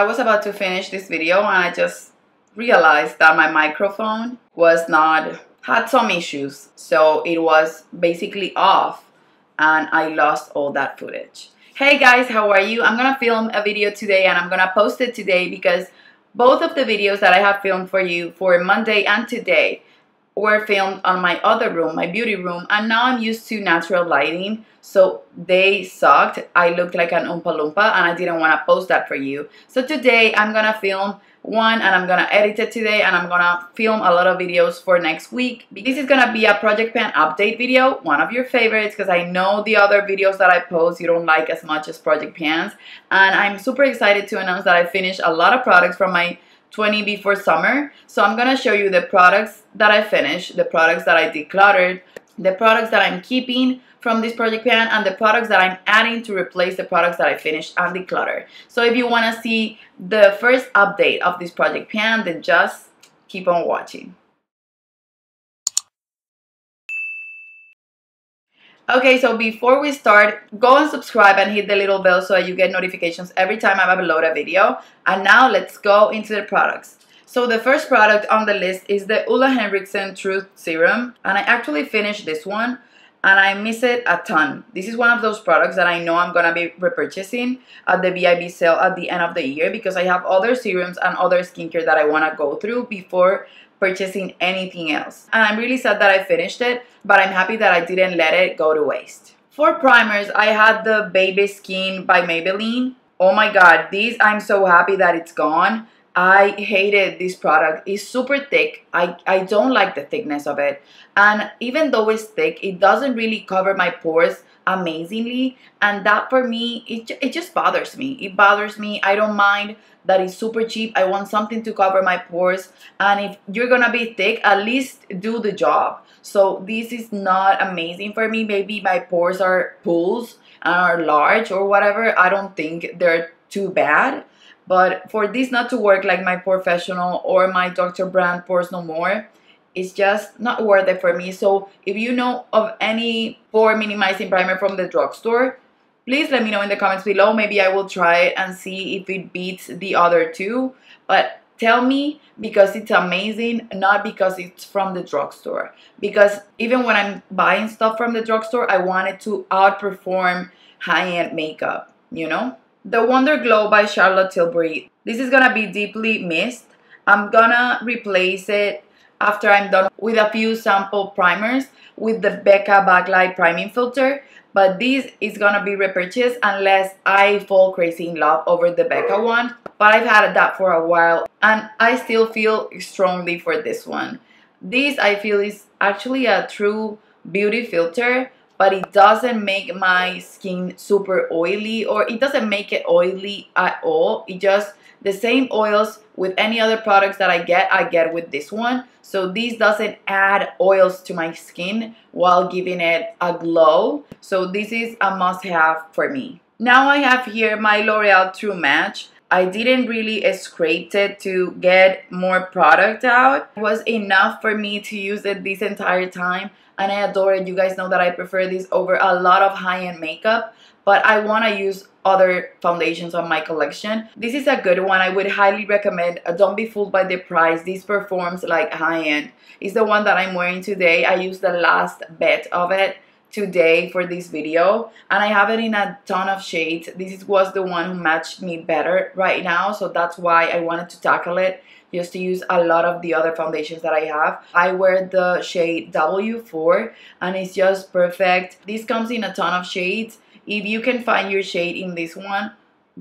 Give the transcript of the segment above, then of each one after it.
I was about to finish this video and I just realized that my microphone had some issues. So it was basically off and I lost all that footage. Hey guys, how are you? I'm gonna film a video today and I'm gonna post it today because both of the videos that I have filmed for you for Monday and today were filmed on my other room, my beauty room, and now I'm used to natural lighting, so they sucked. I looked like an Oompa Loompa and I didn't want to post that for you. So today I'm gonna film one and I'm gonna edit it today and I'm gonna film a lot of videos for next week. This is gonna be a project pan update video, one of your favorites, because I know the other videos that I post you don't like as much as project pans, and I'm super excited to announce that I finished a lot of products from my 20 before summer. So I'm gonna show you the products that I finished, the products that I decluttered, the products that I'm keeping from this project pan, and the products that I'm adding to replace the products that I finished and decluttered. So if you want to see the first update of this project pan, then just keep on watching. Okay, so before we start, go and subscribe and hit the little bell so that you get notifications every time I upload a video. And now let's go into the products. So the first product on the list is the Ole Henriksen Truth Serum, and I actually finished this one and I miss it a ton. This is one of those products that I know I'm gonna be repurchasing at the VIB sale at the end of the year because I have other serums and other skincare that I wanna go through before purchasing anything else. And I'm really sad that I finished it, but I'm happy that I didn't let it go to waste. For primers, I had the Baby Skin by Maybelline. Oh my god, this, I'm so happy that it's gone. I hated this product. It's super thick. I don't like the thickness of it. And even though it's thick, it doesn't really cover my pores amazingly. And that for me, it just bothers me. It bothers me. I don't mind that it's super cheap. I want something to cover my pores. And if you're gonna be thick, at least do the job. So this is not amazing for me. Maybe my pores are pools and are large or whatever. I don't think they're too bad. But for this not to work like my Professional or my Dr. Brand Pores No More, it's just not worth it for me. So if you know of any pore minimizing primer from the drugstore, please let me know in the comments below. Maybe I will try it and see if it beats the other two. But tell me because it's amazing, not because it's from the drugstore. Because even when I'm buying stuff from the drugstore, I want it to outperform high-end makeup, you know? The Wonder Glow by Charlotte Tilbury. This is gonna be deeply mist. I'm gonna replace it after I'm done with a few sample primers with the Becca Backlight Priming Filter. But this is gonna be repurchased unless I fall crazy in love over the Becca one. But I've had that for a while and I still feel strongly for this one. This I feel is actually a true beauty filter, but it doesn't make my skin super oily, or it doesn't make it oily at all. It just, the same oils with any other products that I get with this one. So this doesn't add oils to my skin while giving it a glow. So this is a must-have for me. Now I have here my L'Oreal True Match. I didn't really scrape it to get more product out. It was enough for me to use it this entire time. And I adore it. You guys know that I prefer this over a lot of high-end makeup, but I want to use other foundations on my collection. This is a good one. I would highly recommend. Don't be fooled by the price. This performs like high-end. It's the one that I'm wearing today. I used the last bit of it today for this video, and I have it in a ton of shades. This was the one who matched me better right now, so that's why I wanted to tackle it, just to use a lot of the other foundations that I have. I wear the shade W4 and it's just perfect. This comes in a ton of shades. If you can find your shade in this one,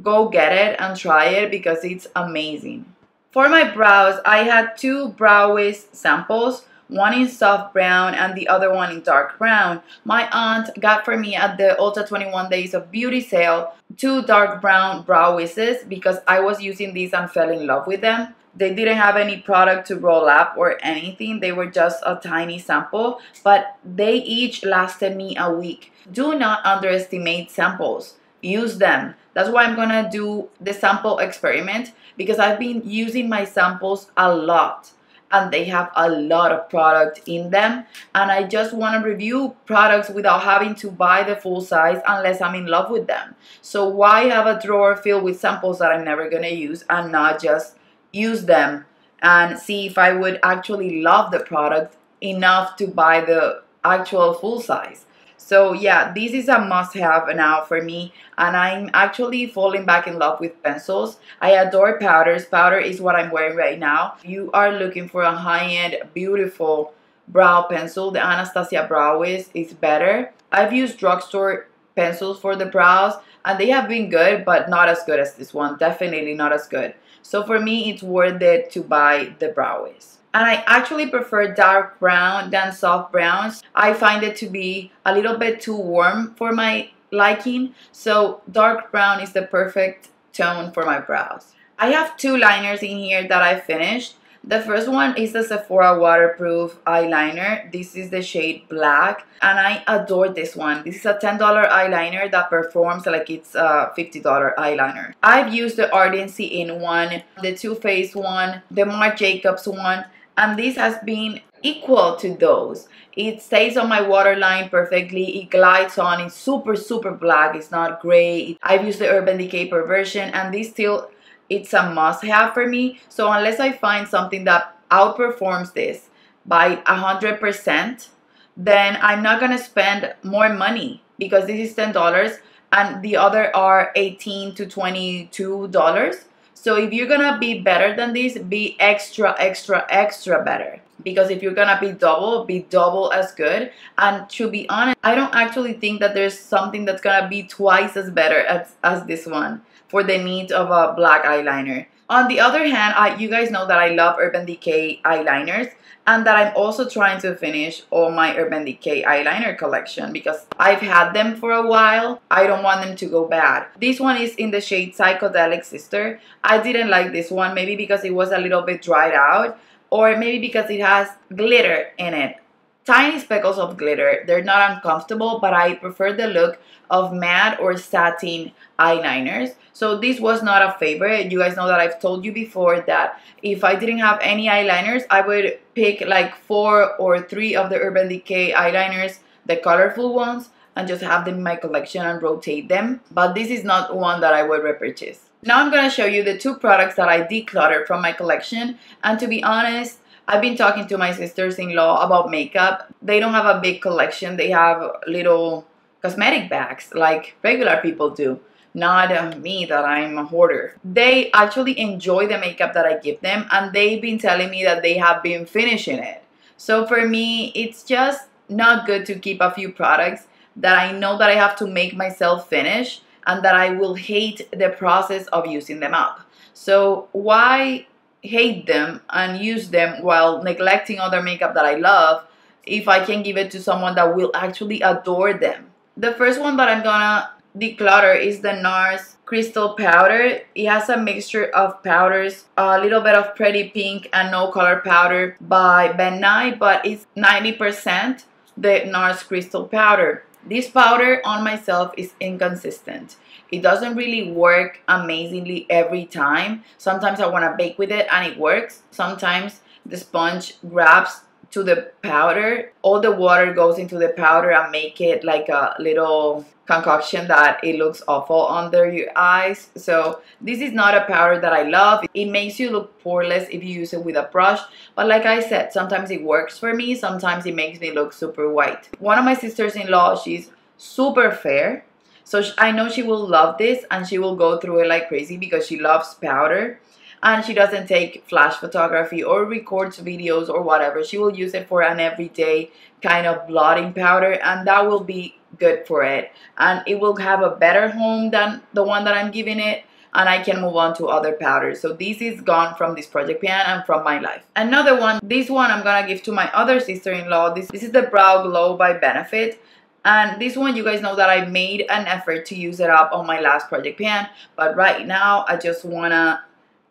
go get it and try it because it's amazing. For my brows, I had two Brow Wiz samples, one in soft brown and the other one in dark brown. My aunt got for me at the Ulta 21 Days of Beauty sale two dark brown Brow Wizzes because I was using these and fell in love with them. They didn't have any product to roll up or anything. They were just a tiny sample, but they each lasted me a week. Do not underestimate samples. Use them. That's why I'm gonna do the sample experiment because I've been using my samples a lot. and they have a lot of product in them, and I just want to review products without having to buy the full size unless I'm in love with them. So why have a drawer filled with samples that I'm never gonna use and not just use them and see if I would actually love the product enough to buy the actual full size? So yeah, this is a must-have now for me, and I'm actually falling back in love with pencils. I adore powders. Powder is what I'm wearing right now. If you are looking for a high-end, beautiful brow pencil, the Anastasia Brow is better. I've used drugstore pencils for the brows, and they have been good, but not as good as this one. Definitely not as good. So for me, it's worth it to buy the Brow Wiz. And I actually prefer dark brown than soft browns. I find it to be a little bit too warm for my liking. So dark brown is the perfect tone for my brows. I have two liners in here that I finished. The first one is the Sephora waterproof eyeliner. This is the shade Black, and I adore this one. This is a $10 eyeliner that performs like it's a $50 eyeliner. I've used the Ardency in one, the Too Faced one, the Marc Jacobs one, and this has been equal to those. It stays on my waterline perfectly. It glides on. It's super black. It's not gray. I've used the Urban Decay Perversion, and this still, it's a must-have for me. So unless I find something that outperforms this by 100%, then I'm not gonna spend more money, because this is $10 and the other are $18 to $22. So if you're gonna be better than this, be extra better. Because if you're gonna be double as good. And to be honest, I don't actually think that there's something that's gonna be twice as better as this one for the needs of a black eyeliner. On the other hand, you guys know that I love Urban Decay eyeliners, and that I'm also trying to finish all my Urban Decay eyeliner collection because I've had them for a while. I don't want them to go bad. This one is in the shade Psychedelic Sister. I didn't like this one, maybe because it was a little bit dried out, or maybe because it has glitter in it. Tiny speckles of glitter. They're not uncomfortable, but I prefer the look of matte or satin eyeliners. So this was not a favorite. You guys know that I've told you before that if I didn't have any eyeliners, I would pick like 4 or 3 of the Urban Decay eyeliners, the colorful ones, and just have them in my collection and rotate them. But this is not one that I would repurchase. Now I'm gonna show you the 2 products that I decluttered from my collection. And to be honest, I've been talking to my sisters-in-law about makeup. They don't have a big collection. They have little cosmetic bags like regular people do. Not me, that I'm a hoarder. They actually enjoy the makeup that I give them, and they've been telling me that they have been finishing it. So for me, it's just not good to keep a few products that I know that I have to make myself finish and that I will hate the process of using them up. So why hate them and use them while neglecting other makeup that I love if I can give it to someone that will actually adore them? The first one that I'm gonna declutter is the NARS Crystal Powder. It has a mixture of powders, a little bit of Pretty Pink and No Color Powder by Ben Nye, but it's 90% the NARS Crystal Powder. This powder on myself is inconsistent. It doesn't really work amazingly every time. Sometimes I want to bake with it and it works. Sometimes the sponge grabs to the powder. All the water goes into the powder and make it like a little concoction that it looks awful under your eyes. So this is not a powder that I love. It makes you look poreless if you use it with a brush. But like I said, sometimes it works for me. Sometimes it makes me look super white. One of my sisters-in-law, she's super fair. So I know she will love this and she will go through it like crazy because she loves powder. And she doesn't take flash photography or records videos or whatever. She will use it for an everyday kind of blotting powder, and that will be good for it. And it will have a better home than the one that I'm giving it, and I can move on to other powders. So this is gone from this project pan and from my life. Another one, this one I'm gonna give to my other sister-in-law. This is the Brow Glow by Benefit. And this one, you guys know that I made an effort to use it up on my last project pan, but right now I just wanna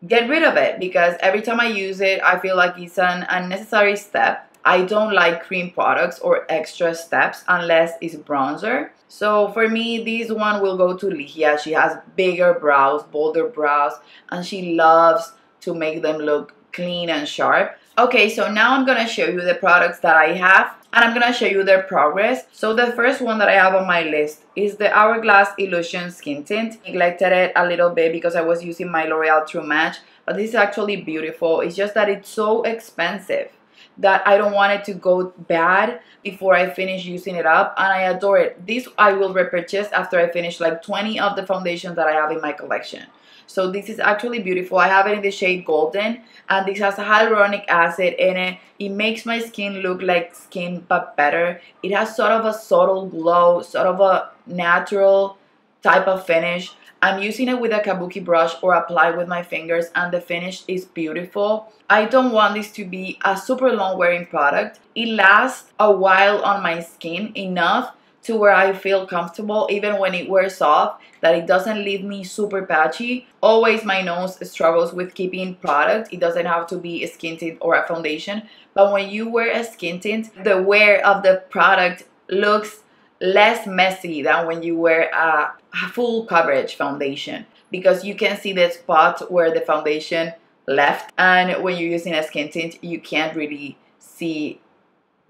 get rid of it because every time I use it, I feel like it's an unnecessary step. I don't like cream products or extra steps unless it's bronzer. So for me, this one will go to Ligia. She has bigger brows, bolder brows, and she loves to make them look clean and sharp. Okay, so now I'm gonna show you the products that I have, and I'm gonna show you their progress. So the first one that I have on my list is the Hourglass Illusion Skin Tint. Neglected it a little bit because I was using my L'Oreal True Match, but this is actually beautiful. It's just that it's so expensive that I don't want it to go bad before I finish using it up, and I adore it. This I will repurchase after I finish like 20 of the foundations that I have in my collection. So this is actually beautiful. I have it in the shade Golden, and this has hyaluronic acid in it. It makes my skin look like skin but better. It has sort of a subtle glow, sort of a natural type of finish. I'm using it with a kabuki brush or apply with my fingers, and the finish is beautiful. I don't want this to be a super long wearing product. It lasts a while on my skin, enough to where I feel comfortable even when it wears off, that it doesn't leave me super patchy. Always my nose struggles with keeping product. It doesn't have to be a skin tint or a foundation, but when you wear a skin tint, the wear of the product looks less messy than when you wear a full coverage foundation, because you can see the spot where the foundation left, and when you're using a skin tint you can't really see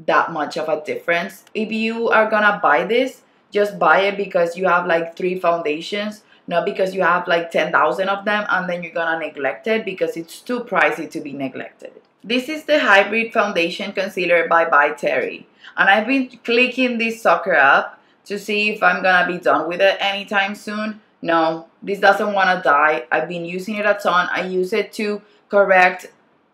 that much of a difference. If you are gonna buy this, just buy it because you have like 3 foundations, not because you have like 10,000 of them and then you're gonna neglect it, because it's too pricey to be neglected. This is the Hybrid Foundation Concealer by Terry, and I've been clicking this sucker up to see if I'm gonna be done with it anytime soon. No, this doesn't want to die. I've been using it a ton. I use it to correct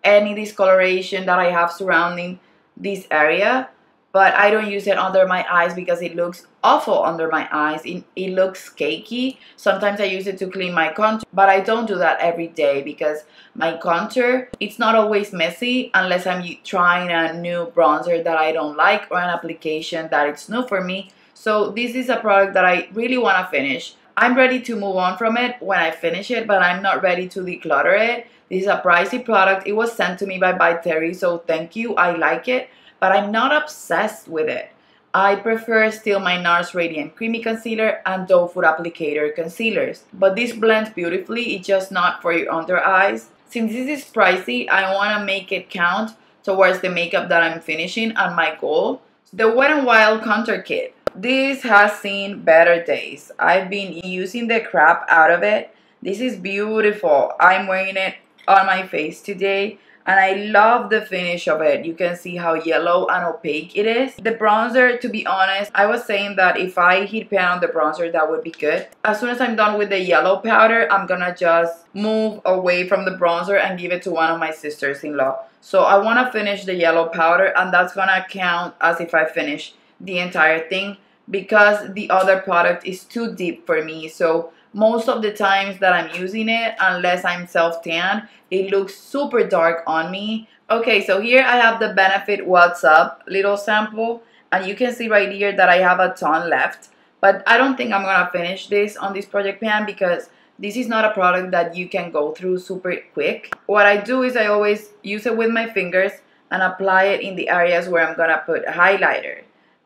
any discoloration that I have surrounding this area, but I don't use it under my eyes because it looks awful under my eyes. It looks cakey. Sometimes I use it to clean my contour, but I don't do that every day because my contour, it's not always messy unless I'm trying a new bronzer that I don't like or an application that it's new for me. So this is a product that I really want to finish. I'm ready to move on from it when I finish it, but I'm not ready to declutter it. This is a pricey product. It was sent to me by Terry, so thank you. I like it, but I'm not obsessed with it. I prefer still my NARS Radiant Creamy Concealer and Doe Food Applicator Concealers. But this blends beautifully. It's just not for your under eyes. Since this is pricey, I want to make it count towards the makeup that I'm finishing and my goal. The Wet n Wild Contour Kit. This has seen better days. I've been using the crap out of it. This is beautiful. I'm wearing it on my face today, and I love the finish of it. You can see how yellow and opaque it is. The bronzer, to be honest, I was saying that if I heat pan on the bronzer, that would be good. As soon as I'm done with the yellow powder, I'm gonna just move away from the bronzer and give it to one of my sisters-in-law. So I want to finish the yellow powder, and that's gonna count as if I finish the entire thing, because the other product is too deep for me. So most of the times that I'm using it, unless I'm self-tanned, it looks super dark on me. Okay, so here I have the Benefit What's Up little sample, and you can see right here that I have a ton left, but I don't think I'm gonna finish this on this project pan because this is not a product that you can go through super quick. What I do is I always use it with my fingers and apply it in the areas where I'm gonna put a highlighter,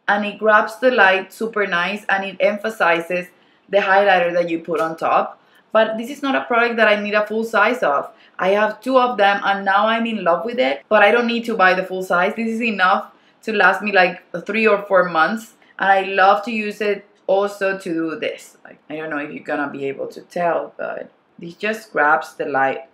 and it grabs the light super nice, and it emphasizes the highlighter that you put on top. But this is not a product that I need a full size of. I have 2 of them and now I'm in love with it, but I don't need to buy the full size. This is enough to last me like 3 or 4 months, and I love to use it also to do this. Like, I don't know if you're gonna be able to tell, but this just grabs the light.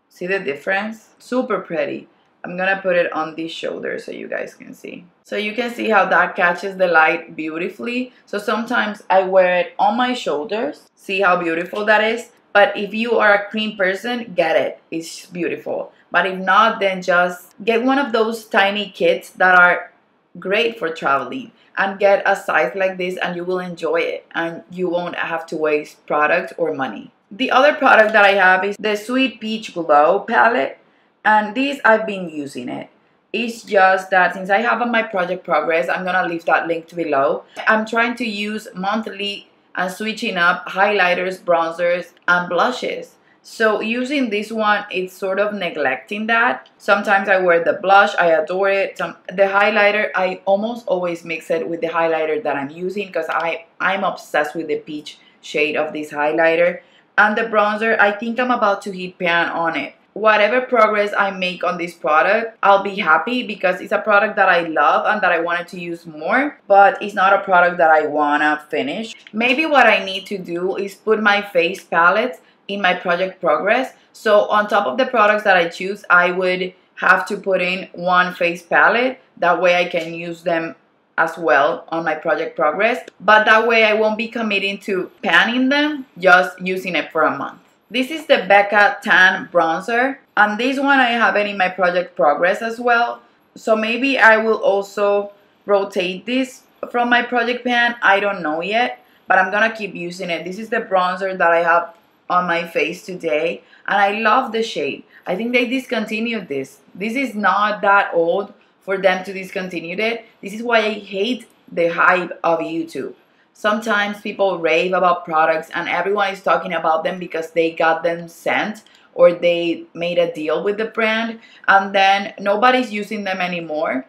See the difference? Super pretty. I'm gonna put it on this shoulder so you guys can see. So you can see how that catches the light beautifully. So sometimes I wear it on my shoulders. See how beautiful that is? But if you are a cream person, get it. It's beautiful. But if not, then just get one of those tiny kits that are great for traveling, and get a size like this and you will enjoy it and you won't have to waste product or money. The other product that I have is the Sweet Peach Glow palette, and this I've been using it. It's just that since I have on my project progress, I'm gonna leave that linked below. I'm trying to use monthly and switching up highlighters, bronzers, and blushes. So using this one, it's sort of neglecting that. Sometimes I wear the blush, I adore it. The highlighter, I almost always mix it with the highlighter that I'm using because I'm obsessed with the peach shade of this highlighter. And the bronzer, I think I'm about to heat pan on it. whatever progress I make on this product, I'll be happy because it's a product that I love and that I wanted to use more, but it's not a product that I wanna finish. Maybe what I need to do is put my face palettes in my project progress. So on top of the products that I choose, I would have to put in one face palette. That way I can use them as well on my project progress. But that way I won't be committing to panning them, just using it for a month. This is the Becca Tan bronzer. And this one I have it in my project progress as well. So maybe I will also rotate this from my project pan. I don't know yet, but I'm gonna keep using it. This is the bronzer that I have on my face today, and I love the shade. I think they discontinued this. This is not that old for them to discontinue it. This is why I hate the hype of YouTube. Sometimes people rave about products and everyone is talking about them because they got them sent or they made a deal with the brand, and then nobody's using them anymore.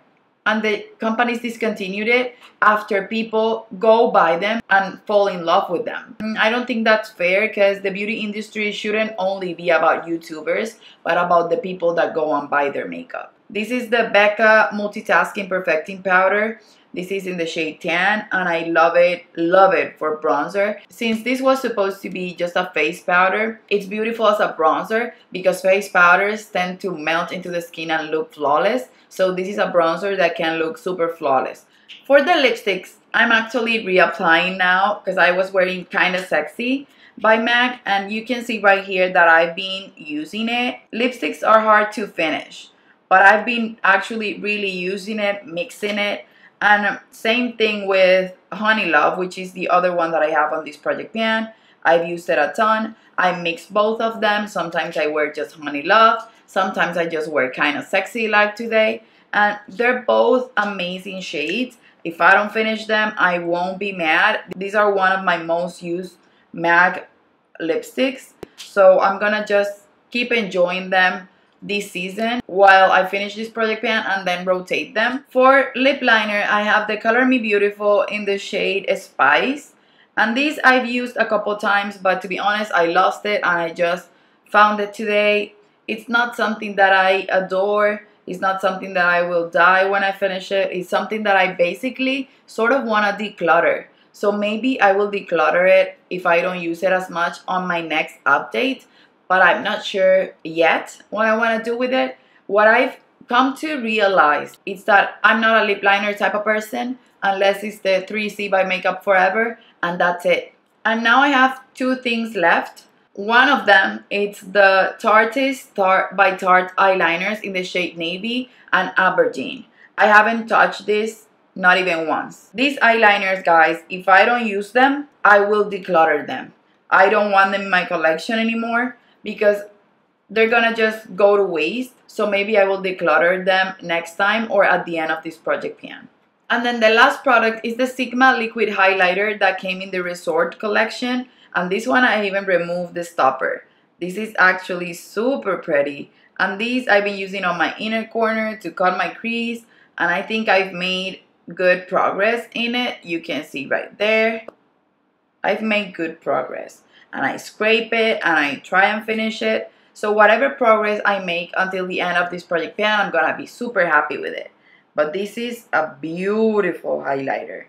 And the companies discontinued it after people go buy them and fall in love with them. I don't think that's fair because the beauty industry shouldn't only be about YouTubers, but about the people that go and buy their makeup. This is the Becca Multitasking Perfecting Powder. This is in the shade Tan, and I love it for bronzer. Since this was supposed to be just a face powder, it's beautiful as a bronzer because face powders tend to melt into the skin and look flawless. So this is a bronzer that can look super flawless. For the lipsticks, I'm actually reapplying now because I was wearing Kinda Sexy by MAC, and you can see right here that I've been using it. Lipsticks are hard to finish, but I've been actually really using it, mixing it. And same thing with Honey Love, which is the other one that I have on this project pan. I've used it a ton. I mix both of them. Sometimes I wear just Honey Love. Sometimes I just wear Kinda Sexy like today. And they're both amazing shades. If I don't finish them, I won't be mad. These are one of my most used MAC lipsticks. So I'm gonna just keep enjoying them this season while I finish this project pan and then rotate them. For lip liner, I have the Color Me Beautiful in the shade Spice. And these I've used a couple times, but to be honest, I lost it and I just found it today. It's not something that I adore. It's not something that I will die when I finish it. It's something that I basically sort of want to declutter. So maybe I will declutter it if I don't use it as much on my next update. But I'm not sure yet what I want to do with it. What I've come to realize is that I'm not a lip liner type of person unless it's the 3C by Makeup Forever, and that's it. And now I have two things left. One of them is the Tarteist Tarte by Tarte eyeliners in the shade Navy and Aberdeen. I haven't touched this, not even once. These eyeliners, guys, if I don't use them, I will declutter them. I don't want them in my collection anymore because they're gonna just go to waste. So maybe I will declutter them next time or at the end of this project pan. And then the last product is the Sigma liquid highlighter that came in the Resort collection. And this one I even removed the stopper. This is actually super pretty. And these I've been using on my inner corner to cut my crease. And I think I've made good progress in it. You can see right there. I've made good progress. And I scrape it and I try and finish it. So whatever progress I make until the end of this project pan, I'm gonna be super happy with it. But this is a beautiful highlighter.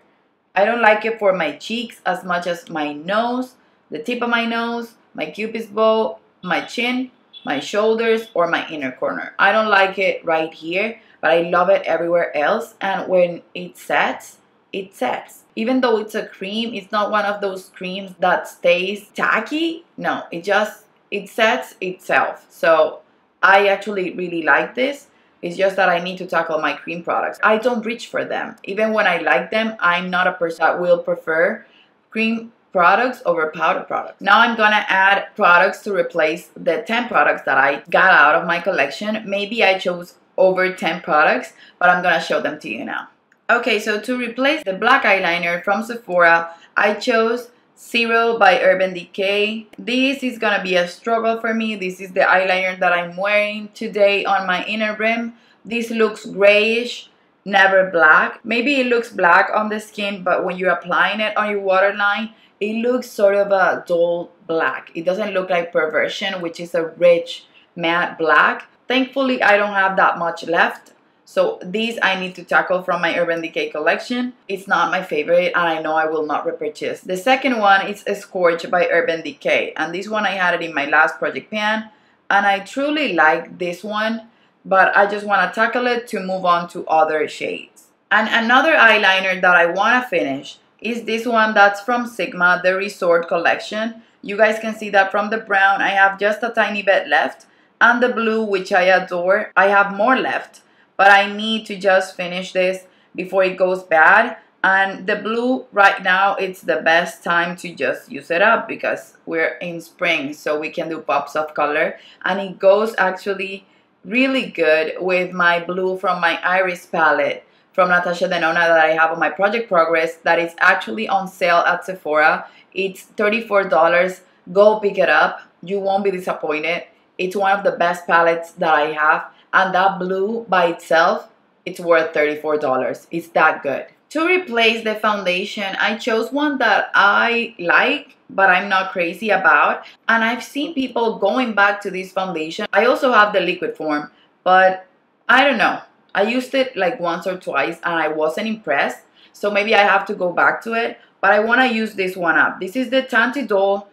I don't like it for my cheeks as much as my nose, the tip of my nose, my cupid's bow, my chin, my shoulders, or my inner corner. I don't like it right here, but I love it everywhere else. And when it sets, it sets. Even though it's a cream, it's not one of those creams that stays tacky. No, it sets itself. So I actually really like this. It's just that I need to tackle my cream products. I don't reach for them. Even when I like them, I'm not a person that will prefer cream products over powder products. Now I'm gonna add products to replace the 10 products that I got out of my collection. Maybe I chose over 10 products, but I'm gonna show them to you now. Okay, so to replace the black eyeliner from Sephora, I chose Zero by Urban Decay. This is gonna be a struggle for me. This is the eyeliner that I'm wearing today on my inner rim. This looks grayish, never black. Maybe it looks black on the skin, but when you're applying it on your waterline, it looks sort of a dull black. It doesn't look like Perversion, which is a rich matte black. Thankfully, I don't have that much left. So these I need to tackle from my Urban Decay collection. It's not my favorite and I know I will not repurchase. The second one is Scorch by Urban Decay. And this one I had it in my last project pan. And I truly like this one. But I just want to tackle it to move on to other shades. And another eyeliner that I want to finish is this one that's from Sigma, the Resort collection. You guys can see that from the brown, I have just a tiny bit left. And the blue, which I adore, I have more left. But I need to just finish this before it goes bad. And the blue right now, it's the best time to just use it up because we're in spring, so we can do pops of color. And it goes actually really good with my blue from my Iris palette from Natasha Denona that I have on my Project Progress that is actually on sale at Sephora. It's $34. Go pick it up. You won't be disappointed. It's one of the best palettes that I have. And that blue by itself, it's worth $34. It's that good. To replace the foundation, I chose one that I like, but I'm not crazy about. And I've seen people going back to this foundation. I also have the liquid form, but I don't know. I used it like once or twice and I wasn't impressed. So maybe I have to go back to it. But I want to use this one up. This is the Tantidol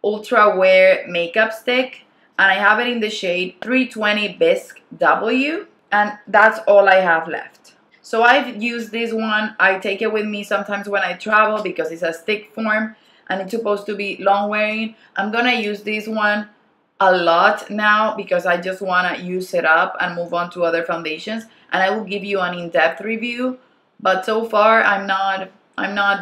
Ultra Wear Makeup Stick. And I have it in the shade 320 Bisque W. And that's all I have left. So I've used this one. I take it with me sometimes when I travel because it's a stick form. And it's supposed to be long wearing. I'm going to use this one a lot now because I just want to use it up and move on to other foundations. And I will give you an in-depth review. But so far, I'm not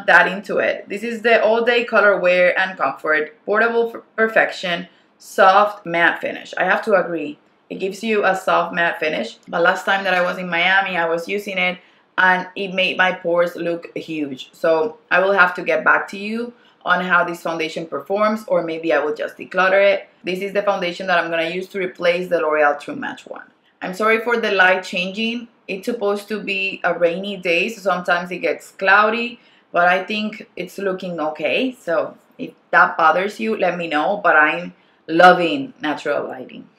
that into it. This is the All Day Color Wear and Comfort Portable Perfection Soft Matte Finish. I have to agree. It gives you a soft matte finish. But last time that I was in Miami, I was using it and it made my pores look huge. So I will have to get back to you on how this foundation performs, or maybe I will just declutter it. This is the foundation that I'm going to use to replace the L'Oreal True Match one. I'm sorry for the light changing. It's supposed to be a rainy day, so sometimes it gets cloudy, but I think it's looking okay. So if that bothers you, let me know, but I'm loving natural lighting.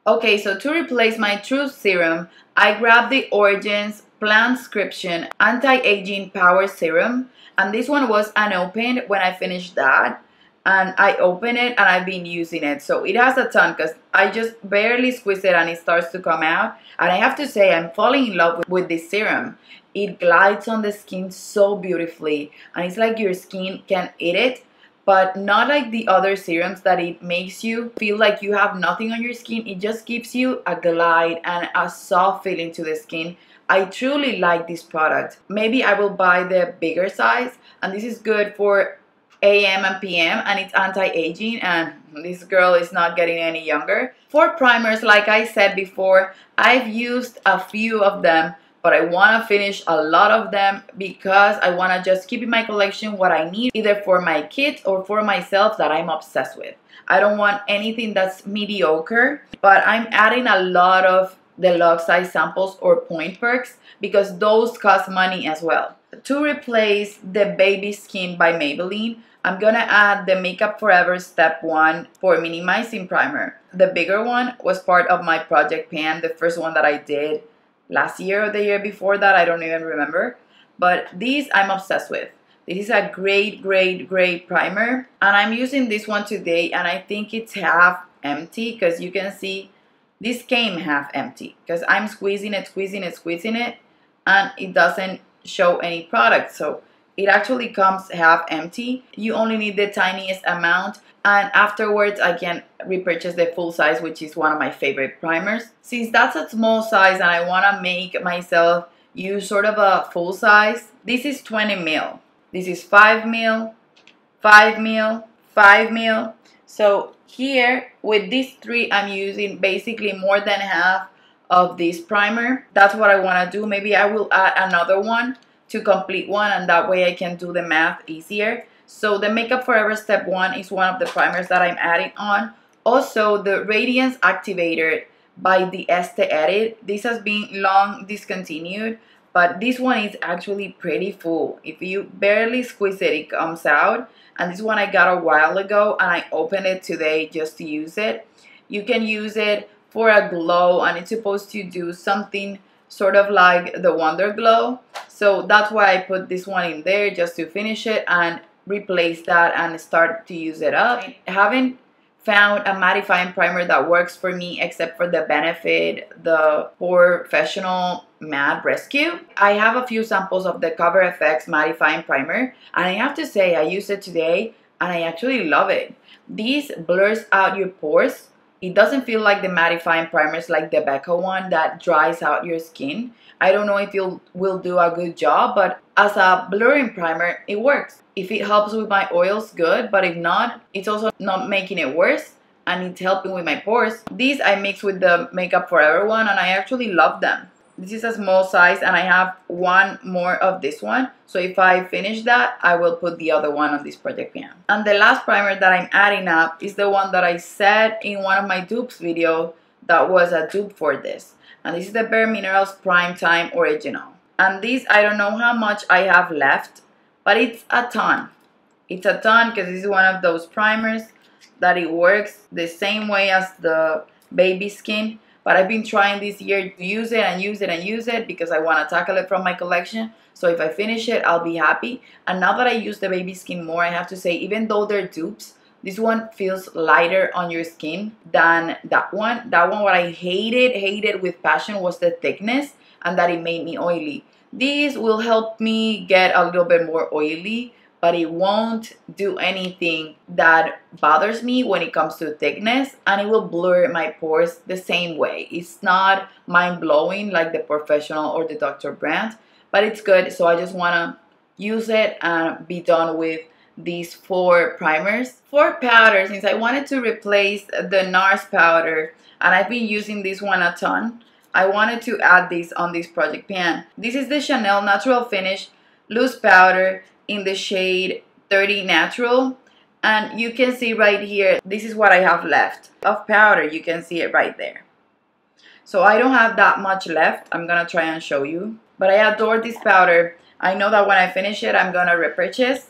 Okay, so to replace my True Serum, I grabbed the Origins Plantscription Anti-Aging Power Serum. And this one was unopened when I finished that. And I opened it and I've been using it. So it has a ton because I just barely squeeze it and it starts to come out. And I have to say I'm falling in love with this serum. It glides on the skin so beautifully. And it's like your skin can eat it. But not like the other serums that it makes you feel like you have nothing on your skin. It just gives you a glide and a soft feeling to the skin. I truly like this product. Maybe I will buy the bigger size. And this is good for AM and PM. And it's anti-aging. And this girl is not getting any younger. For primers, like I said before, I've used a few of them. But I want to finish a lot of them because I want to just keep in my collection what I need. Either for my kids or for myself that I'm obsessed with. I don't want anything that's mediocre. But I'm adding a lot of deluxe size samples or point perks because those cost money as well. To replace the Baby Skin by Maybelline, I'm gonna add the Makeup Forever Step 1 for Minimizing Primer. The bigger one was part of my project pan, the first one that I did last year or the year before that, I don't even remember. But these I'm obsessed with. This is a great primer. And I'm using this one today and I think it's half empty because you can see this came half empty because I'm squeezing it and it doesn't show any product. So it actually comes half empty. You only need the tiniest amount and afterwards I can repurchase the full size, which is one of my favorite primers. Since that's a small size and I want to make myself use sort of a full size, this is 20 ml. This is 5 ml, 5 ml, 5 ml. So here with these three, I'm using basically more than half of this primer. That's what I want to do. Maybe I will add another one to complete one and that way I can do the math easier. So the Makeup Forever Step 1 is one of the primers that I'm adding on. Also the Radiance Activator by the Estee. This has been long discontinued, but this one is actually pretty full. If you barely squeeze it, it comes out. And this one I got a while ago and I opened it today just to use it. You can use it for a glow, and it's supposed to do something sort of like the Wonder Glow. So that's why I put this one in there, just to finish it and replace that and start to use it up. I haven't found a mattifying primer that works for me except for the Benefit, the Professional Matte Rescue. I have a few samples of the Cover FX mattifying primer, and I have to say I used it today and I actually love it. This blurs out your pores. It doesn't feel like the mattifying primers like the Becca one that dries out your skin. I don't know if it will do a good job, but as a blurring primer, it works. If it helps with my oils, good, but if not, it's also not making it worse, and it's helping with my pores. These I mix with the Makeup Forever one, and I actually love them. This is a small size, and I have one more of this one. So if I finish that, I will put the other one on this project pan. And the last primer that I'm adding up is the one that I said in one of my dupes video that was a dupe for this. And this is the Bare Minerals Prime Time Original. And this, I don't know how much I have left, but it's a ton. It's a ton because this is one of those primers that it works the same way as the Baby Skin. But I've been trying this year to use it and use it and use it because I want to tackle it from my collection. So if I finish it, I'll be happy. And now that I use the Baby Skin more, I have to say, even though they're dupes, this one feels lighter on your skin than that one. That one, what I hated with passion was the thickness and that it made me oily. These will help me get a little bit more oily, but it won't do anything that bothers me when it comes to thickness, and it will blur my pores the same way. It's not mind-blowing like the Professional or the Dr. Brandt, but it's good. So I just want to use it and be done with these 4 primers. For powder, since I wanted to replace the NARS powder, and I've been using this one a ton, I wanted to add this on this project pan. This is the Chanel Natural Finish Loose Powder in the shade 30 Natural, and you can see right here, this is what I have left of powder. You can see it right there. So I don't have that much left. I'm gonna try and show you, but I adore this powder. I know that when I finish it, I'm gonna repurchase,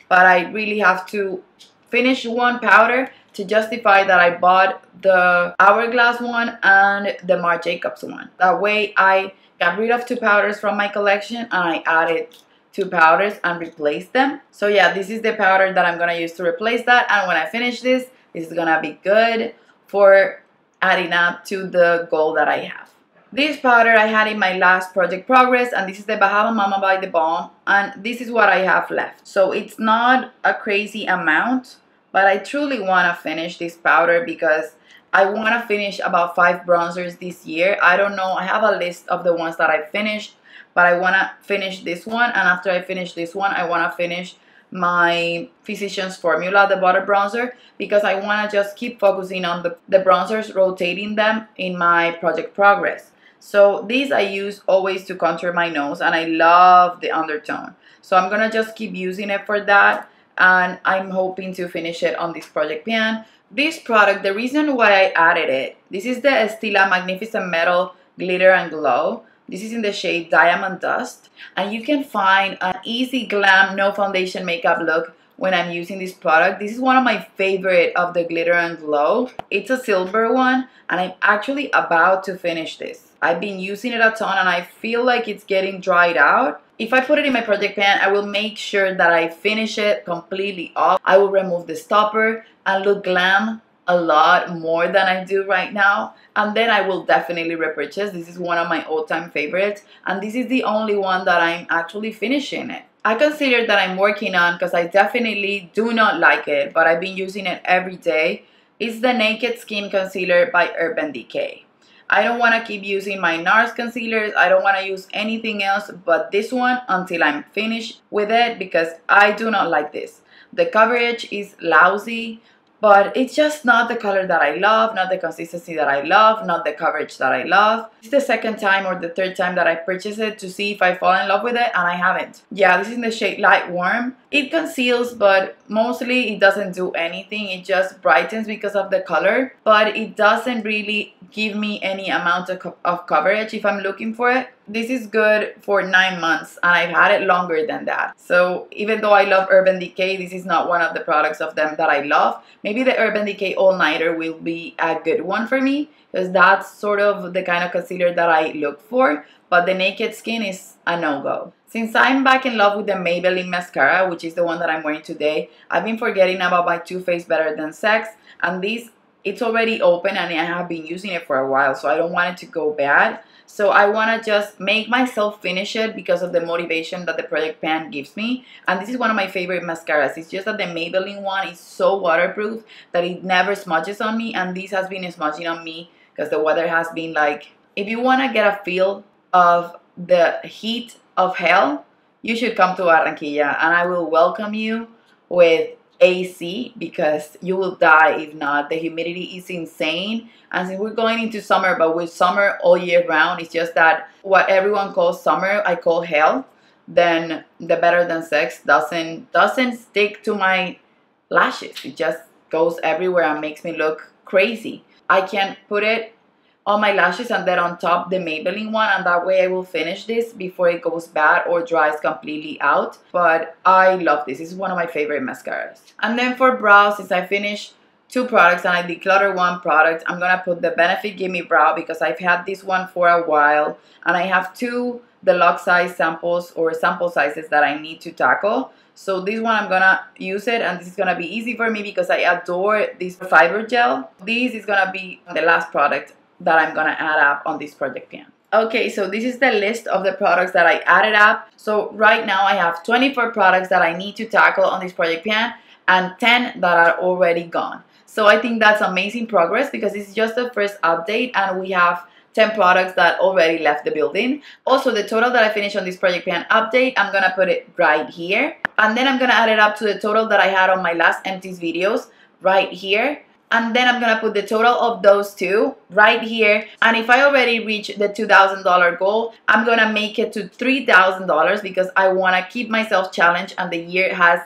but I really have to finish one powder to justify that I bought the Hourglass one and the Marc Jacobs one. That way I got rid of 2 powders from my collection and I added 2 powders and replaced them. So yeah, this is the powder that I'm gonna use to replace that, and when I finish this is gonna be good for adding up to the goal that I have. This powder I had in my last Project Progress, and this is the Bahama Mama by the Balm, and this is what I have left. So it's not a crazy amount, but I truly want to finish this powder because I want to finish about 5 bronzers this year. I don't know, I have a list of the ones that I finished, but I want to finish this one, and after I finish this one, I want to finish my Physicians Formula, the butter bronzer, because I want to just keep focusing on the bronzers, rotating them in my Project Progress. So these I use always to contour my nose, and I love the undertone. So I'm gonna just keep using it for that, and I'm hoping to finish it on this project pan. This product, the reason why I added it, this is the Estee Magnificent Metal Glitter and Glow. This is in the shade Diamond Dust, and you can find an easy glam, no foundation makeup look when I'm using this product. This is one of my favorite of the Glitter and Glow. It's a silver one, and I'm actually about to finish this. I've been using it a ton, and I feel like it's getting dried out. If I put it in my project pan, I will make sure that I finish it completely off. I will remove the stopper and look glam a lot more than I do right now, and then I will definitely repurchase. This is one of my all-time favorites, and this is the only one that I'm actually finishing it. I consider that I'm working on, because I definitely do not like it, but I've been using it every day. It's the Naked Skin Concealer by Urban Decay. I don't want to keep using my NARS concealers. I don't want to use anything else but this one until I'm finished with it, because I do not like this. The coverage is lousy, but it's just not the color that I love, not the consistency that I love, not the coverage that I love. It's the second time or the third time that I purchased it to see if I fall in love with it, and I haven't. Yeah, this is in the shade Light Warm. It conceals, but mostly it doesn't do anything. It just brightens because of the color, but it doesn't really give me any amount of coverage if I'm looking for it. This is good for 9 months, and I've had it longer than that. So even though I love Urban Decay, this is not one of the products of them that I love. Maybe the Urban Decay All Nighter will be a good one for me, because that's sort of the kind of concealer that I look for. But the Naked Skin is a no-go. Since I'm back in love with the Maybelline mascara, which is the one that I'm wearing today, I've been forgetting about my Too Faced Better Than Sex, and this, it's already open and I have been using it for a while, so I don't want it to go bad. So I want to just make myself finish it because of the motivation that the Project Pan gives me. And this is one of my favorite mascaras. It's just that the Maybelline one is so waterproof that it never smudges on me, and this has been smudging on me because the weather has been like, if you want to get a feel of the heat of hell, you should come to Barranquilla, and I will welcome you with AC because you will die if not. The humidity is insane, and since we're going into summer, but with summer all year round, it's just that what everyone calls summer, I call hell. Then the Better Than Sex doesn't stick to my lashes. It just goes everywhere and makes me look crazy. I can put it on my lashes and then on top the Maybelline one, and that way I will finish this before it goes bad or dries completely out. But I love this. This is one of my favorite mascaras. And then for brows, since I finished 2 products and I decluttered 1 product, I'm gonna put the Benefit Gimme Brow because I've had this one for a while, and I have 2 deluxe size samples or sample sizes that I need to tackle. So this one I'm gonna use it, and this is gonna be easy for me because I adore this fiber gel. This is gonna be the last product that I'm gonna add up on this Project Pan. Okay, so this is the list of the products that I added up. So right now I have 24 products that I need to tackle on this Project Pan and 10 that are already gone. So I think that's amazing progress because it's just the first update and we have 10 products that already left the building. Also, the total that I finished on this Project Pan update, I'm gonna put it right here. And then I'm gonna add it up to the total that I had on my last empties videos right here. And then I'm gonna put the total of those 2 right here. And if I already reach the $2,000 goal, I'm gonna make it to $3,000 because I wanna keep myself challenged, and the year has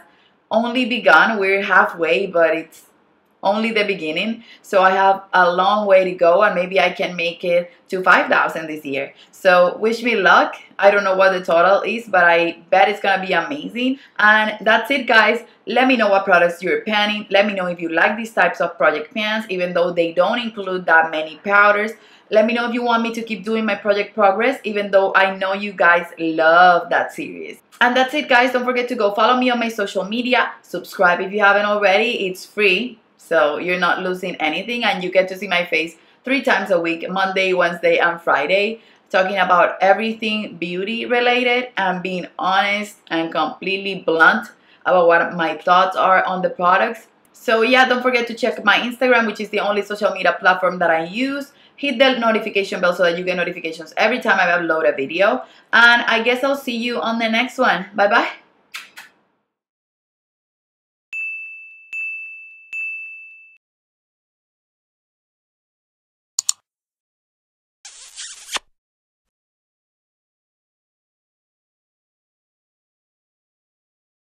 only begun. We're halfway, but it's only the beginning. So I have a long way to go, and maybe I can make it to 5,000 this year. So wish me luck. I don't know what the total is, but I bet it's gonna be amazing. And that's it, guys. Let me know what products you're panning. Let me know if you like these types of project pans, even though they don't include that many powders. Let me know if you want me to keep doing my project progress, even though I know you guys love that series. And that's it, guys. Don't forget to go follow me on my social media. Subscribe if you haven't already. It's free, so you're not losing anything, and you get to see my face 3 times a week, Monday, Wednesday, and Friday, talking about everything beauty related and being honest and completely blunt about what my thoughts are on the products. So yeah, don't forget to check my Instagram, which is the only social media platform that I use. Hit the notification bell so that you get notifications every time I upload a video. And I guess I'll see you on the next one. Bye bye.